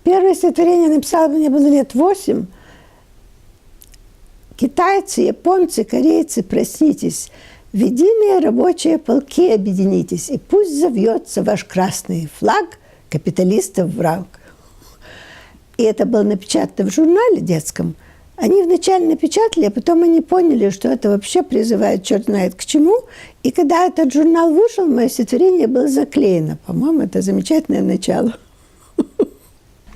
Первое стихотворение написала, мне было лет 8. Китайцы, японцы, корейцы, проснитесь. В единые рабочие полки объединитесь. И пусть завьется ваш красный флаг, капиталистов враг. И это было напечатано в журнале детском. Они вначале напечатали, а потом они поняли, что это вообще призывает черт знает к чему. И когда этот журнал вышел, мое стихотворение было заклеено. По-моему, это замечательное начало.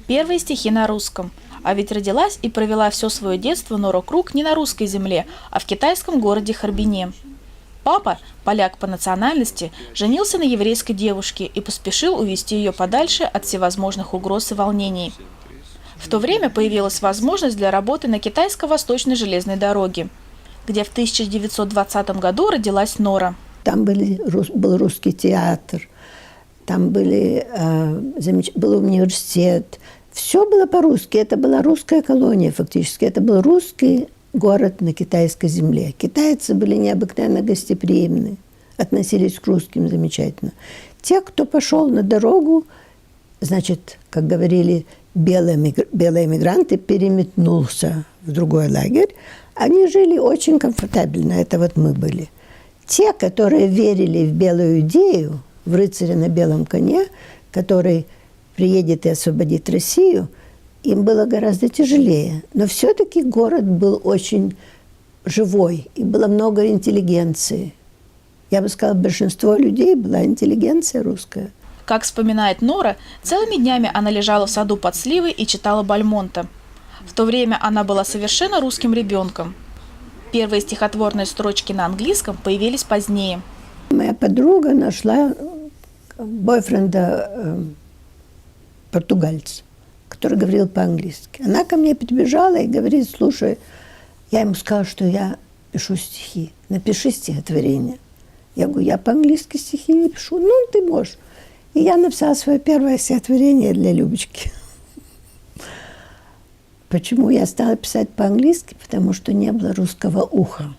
Первые стихи на русском. А ведь родилась и провела все свое детство Нора Круг не на русской земле, а в китайском городе Харбине. Папа, поляк по национальности, женился на еврейской девушке и поспешил увести ее подальше от всевозможных угроз и волнений. В то время появилась возможность для работы на китайско-восточной железной дороге, где в 1920 году родилась Нора. Там был русский театр, там был университет. Все было по-русски. Это была русская колония фактически. Это был русский город на китайской земле. Китайцы были необыкновенно гостеприимны, относились к русским замечательно. Те, кто пошел на дорогу, значит, как говорили, белые мигранты, переметнулся в другой лагерь, они жили очень комфортабельно. Это вот мы были. Те, которые верили в белую идею, в рыцаря на белом коне, который приедет и освободит Россию, им было гораздо тяжелее. Но все-таки город был очень живой, и было много интеллигенции. Я бы сказала, большинство людей была интеллигенция русская. Как вспоминает Нора, целыми днями она лежала в саду под сливой и читала Бальмонта. В то время она была совершенно русским ребенком. Первые стихотворные строчки на английском появились позднее. Моя подруга нашла бойфренда португальца, который говорил по-английски. Она ко мне подбежала и говорит: слушай, я ему сказала, что я пишу стихи. Напиши стихотворение. Я говорю: я по-английски стихи не пишу. Ну, ты можешь. И я написала свое первое стихотворение для Любочки. Почему я стала писать по-английски? Потому что не было русского уха.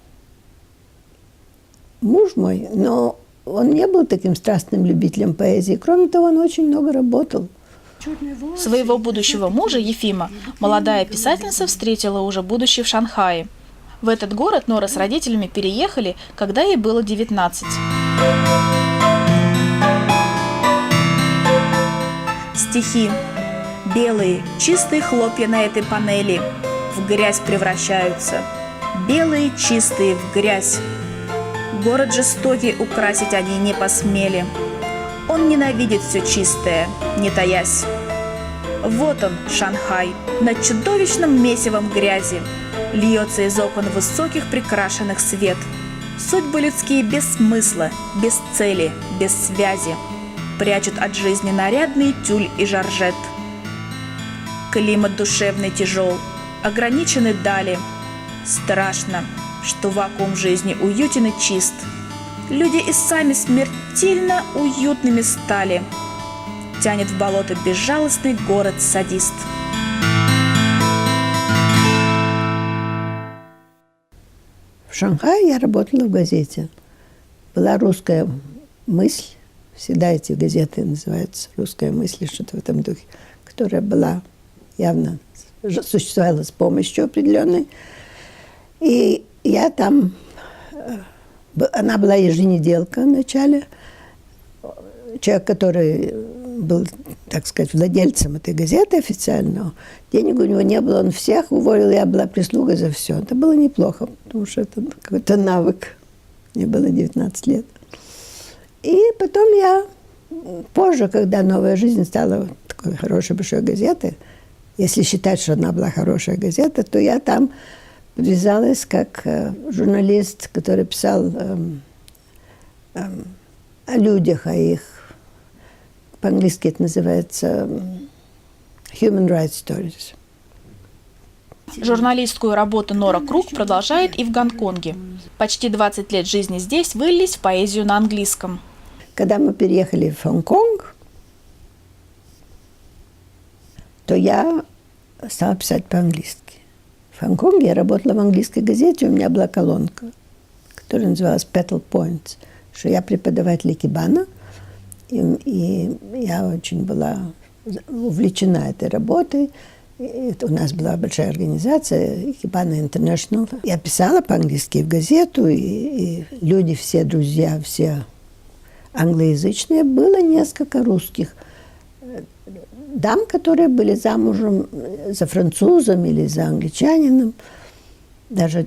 Муж мой, но он не был таким страстным любителем поэзии. Кроме того, он очень много работал. Своего будущего мужа Ефима молодая писательница встретила уже будучи в Шанхае. В этот город Нора с родителями переехали, когда ей было 19. Стихи. Белые, чистые хлопья на этой панели в грязь превращаются. Белые, чистые в грязь. Город жестокий украсить они не посмели. Он ненавидит все чистое, не таясь. Вот он, Шанхай, над чудовищным месивом грязи. Льется из окон высоких прикрашенных свет. Судьбы людские без смысла, без цели, без связи. Прячут от жизни нарядный тюль и жоржет. Климат душевный тяжел, ограничены дали. Страшно, что вакуум жизни уютен и чист. Люди и сами смертельно уютными стали. Тянет в болото безжалостный город-садист. В Шанхае я работала в газете. Была «Русская мысль». Всегда эти газеты называются «Русская мысль», что-то в этом духе, которая была явно, существовала с помощью определенной. И я там... Она была еженеделка вначале. Человек, который был, так сказать, владельцем этой газеты официально. Денег у него не было, он всех уволил, я была прислугой за все. Это было неплохо, потому что это какой-то навык. Мне было 19 лет. И потом я позже, когда «Новая жизнь» стала такой хорошей большой газетой, если считать, что она была хорошая газета, то я там подвязалась как журналист, который писал о людях, о их... По-английски это называется «human rights stories». Журналистскую работу Нора Круг продолжает и в Гонконге. Почти 20 лет жизни здесь вылились в поэзию на английском. Когда мы переехали в Гонконг, то я стала писать по-английски. В Гонконге я работала в английской газете, у меня была колонка, которая называлась «Petal Points», что я преподаватель икебана, и я очень была увлечена этой работой. У нас была большая организация Икебана International. Я писала по-английски в газету, и люди, все друзья, все англоязычные. Было несколько русских дам, которые были замужем за французом или за англичанином. Даже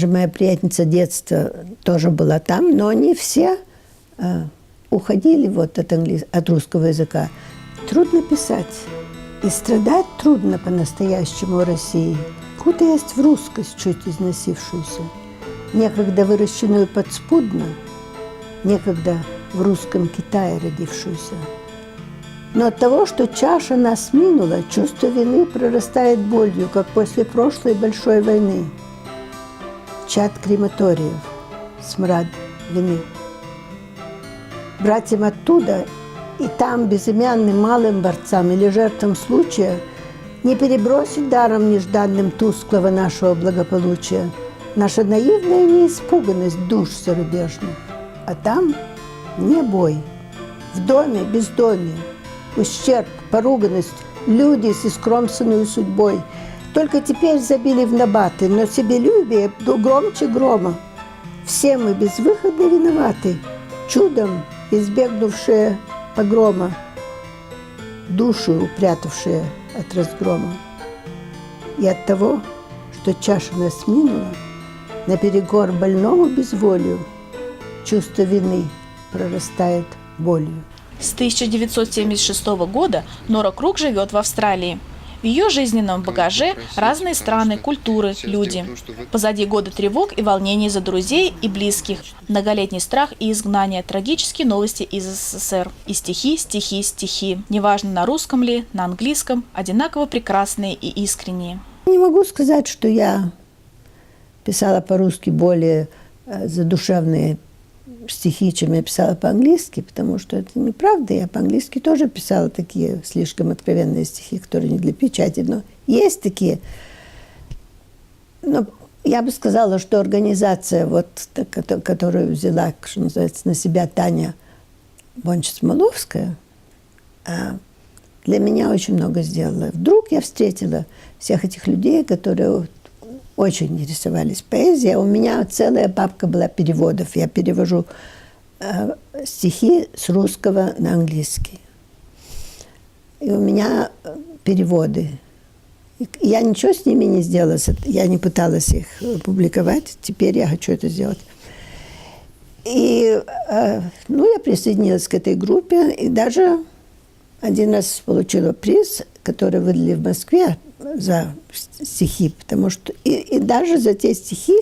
моя приятельница детства тоже была там, но они все уходили вот от русского языка. Трудно писать. И страдать трудно по-настоящему в России. Кутаясь в русскость, чуть износившуюся, некогда выращенную подспудно, некогда в русском Китае родившуюся. Но от того, что чаша нас минула, чувство вины прорастает болью, как после прошлой большой войны. Чад крематориев, смрад вины. Братьям оттуда и там безымянным малым борцам или жертвам случая не перебросить даром нежданным тусклого нашего благополучия, наша наивная неиспуганность душ зарубежных. А там не бой, в доме бездомие, ущерб, поруганность, люди с искромсанной судьбой. Только теперь забили в набаты, но себелюбие громче грома. Все мы безвыходно виноваты, чудом избегнувшие погрома, души упрятавшие от разгрома. И от того, что чаша нас минула, наперекор больному безволию, чувство вины прорастает болью. С 1976 года Нора Круг живет в Австралии. В ее жизненном багаже разные страны, культуры, люди. Позади годы тревог и волнений за друзей и близких, многолетний страх и изгнание, трагические новости из СССР. И стихи, стихи, стихи. Неважно, на русском ли, на английском, одинаково прекрасные и искренние. Не могу сказать, что я писала по-русски более задушевные стихи, чем я писала по-английски, потому что это неправда. Я по-английски тоже писала такие слишком откровенные стихи, которые не для печати, но есть такие. Но я бы сказала, что организация, вот, которую взяла, что называется, на себя Таня Бонч-Смоловская, для меня очень много сделала. Вдруг я встретила всех этих людей, которые очень интересовались поэзией. У меня целая папка была переводов. Я перевожу стихи с русского на английский. И у меня переводы. Я ничего с ними не сделала. Я не пыталась их публиковать. Теперь я хочу это сделать. И я присоединилась к этой группе. И даже один раз получила приз, который выдали в Москве за стихи, потому что и даже за те стихи,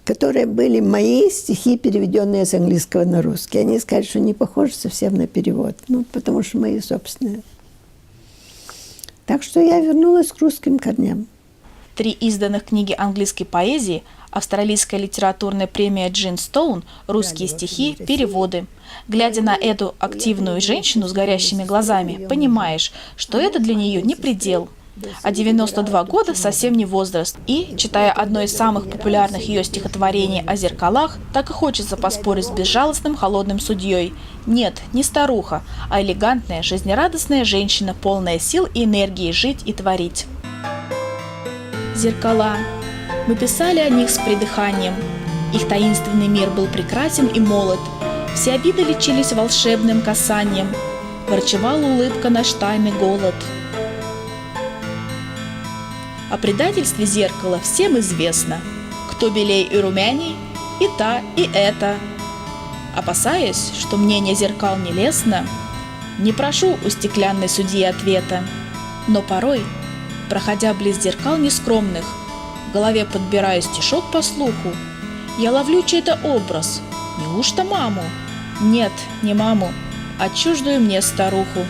которые были мои стихи, переведенные с английского на русский. Они сказали, что не похожи совсем на перевод, потому что мои собственные. Так что я вернулась к русским корням. 3 изданных книги английской поэзии, австралийская литературная премия Джин Стоун, русские стихи, переводы. Глядя на эту активную женщину с горящими глазами, понимаешь, что это для нее не предел. А 92 года совсем не возраст. И, читая одно из самых популярных ее стихотворений о зеркалах, так и хочется поспорить с безжалостным холодным судьей. Нет, не старуха, а элегантная, жизнерадостная женщина, полная сил и энергии жить и творить. Зеркала. Мы писали о них с придыханием. Их таинственный мир был прекрасен и молод. Все обиды лечились волшебным касанием. Врачевала улыбка наш тайный голод. О предательстве зеркала всем известно. Кто белей и румяней, и та, и эта. Опасаясь, что мнение зеркал нелестно, не прошу у стеклянной судьи ответа. Но порой, проходя близ зеркал нескромных, в голове подбираю стишок по слуху, я ловлю чей-то образ. Неужто маму? Нет, не маму, а чуждую мне старуху.